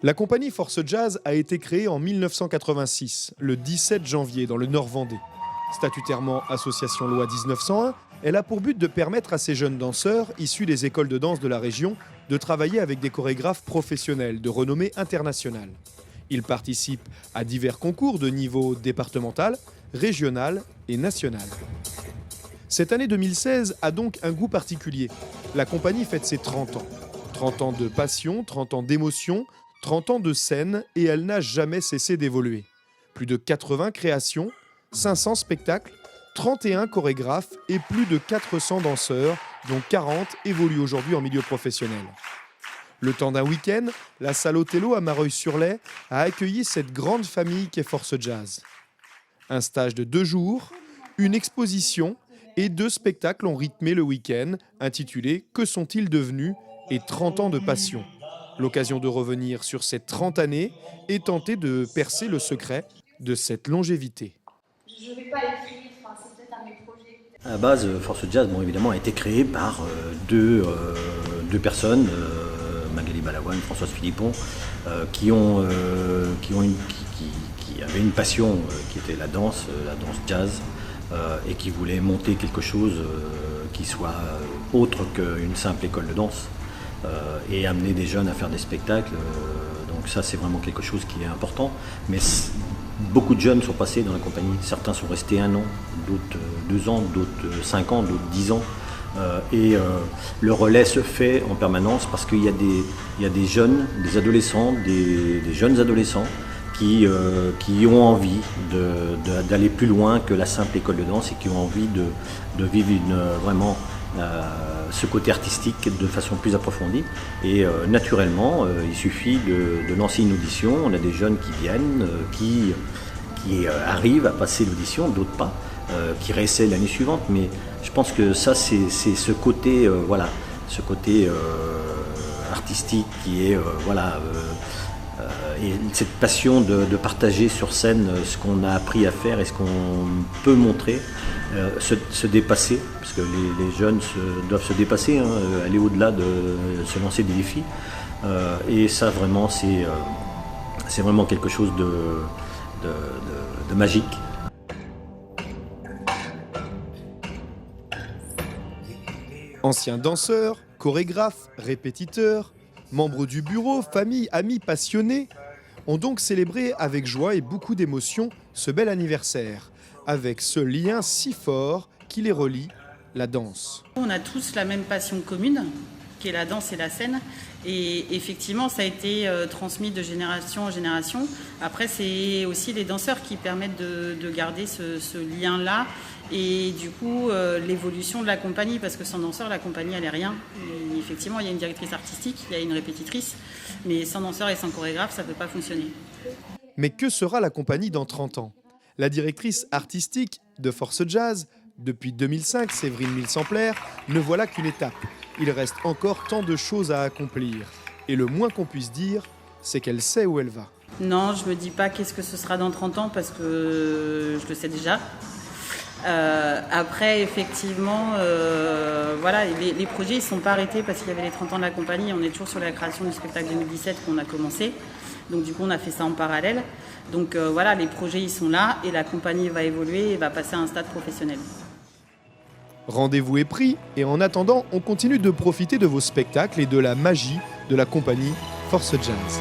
La compagnie Force Jazz a été créée en 1986, le 17 janvier, dans le Nord-Vendée. Statutairement association loi 1901, elle a pour but de permettre à ces jeunes danseurs, issus des écoles de danse de la région, de travailler avec des chorégraphes professionnels de renommée internationale. Ils participent à divers concours de niveau départemental, régional et national. Cette année 2016 a donc un goût particulier. La compagnie fête ses 30 ans. 30 ans de passion, 30 ans d'émotion, 30 ans de scène, et elle n'a jamais cessé d'évoluer. Plus de 80 créations, 500 spectacles, 31 chorégraphes et plus de 400 danseurs, dont 40 évoluent aujourd'hui en milieu professionnel. Le temps d'un week-end, la salle Othello à Mareuil-sur-Lay a accueilli cette grande famille qu'est Force Jazz. Un stage de 2 jours, une exposition et 2 spectacles ont rythmé le week-end, intitulés « Que sont-ils devenus ?» et 30 ans de passion. L'occasion de revenir sur ces 30 années et tenter de percer le secret de cette longévité. Je ne vais pas écrire, c'est peut-être un de mes projets. À la base, Force Jazz, évidemment, a été créé par deux personnes, Magali Balawan, Françoise Philippon, qui avaient une passion qui était la danse jazz, et qui voulaient monter quelque chose qui soit autre qu'une simple école de danse, et amener des jeunes à faire des spectacles. Donc ça, c'est vraiment quelque chose qui est important. Mais beaucoup de jeunes sont passés dans la compagnie. Certains sont restés 1 an, d'autres 2 ans, d'autres 5 ans, d'autres 10 ans. Et le relais se fait en permanence parce qu'il y a des jeunes, des adolescents, des jeunes adolescents qui ont envie d'aller plus loin que la simple école de danse et qui ont envie de vivre vraiment ce côté artistique de façon plus approfondie. Et naturellement, il suffit de lancer une audition. On a des jeunes qui viennent, qui arrivent à passer l'audition, d'autres pas, qui réessaient l'année suivante. Mais je pense que ça, c'est ce côté, ce côté artistique qui est, et cette passion de partager sur scène ce qu'on a appris à faire et ce qu'on peut montrer, se dépasser, parce que les jeunes doivent se dépasser, aller au-delà de se lancer des défis. Et ça, vraiment, c'est vraiment quelque chose de magique. Anciens danseurs, chorégraphes, répétiteurs, membres du bureau, familles, amis passionnés ont donc célébré avec joie et beaucoup d'émotion ce bel anniversaire, avec ce lien si fort qui les relie, la danse. On a tous la même passion commune, qui est la danse et la scène. Et effectivement, ça a été transmis de génération en génération. Après, c'est aussi les danseurs qui permettent de garder ce lien-là. Et du coup, l'évolution de la compagnie, parce que sans danseur, la compagnie, elle n'est rien. Et effectivement, il y a une directrice artistique, il y a une répétitrice, mais sans danseur et sans chorégraphe, ça ne peut pas fonctionner. Mais que sera la compagnie dans 30 ans? La directrice artistique de Force Jazz, depuis 2005, Séverine Milsampler, ne voilà qu'une étape. Il reste encore tant de choses à accomplir. Et le moins qu'on puisse dire, c'est qu'elle sait où elle va. Non, je ne me dis pas qu'est-ce que ce sera dans 30 ans, parce que je le sais déjà. Après, effectivement, les projets ne sont pas arrêtés parce qu'il y avait les 30 ans de la compagnie. On est toujours sur la création du spectacle 2017 qu'on a commencé. Donc du coup, on a fait ça en parallèle. Donc les projets, ils sont là et la compagnie va évoluer et va passer à un stade professionnel. Rendez-vous est pris et en attendant, on continue de profiter de vos spectacles et de la magie de la compagnie Force Jazz.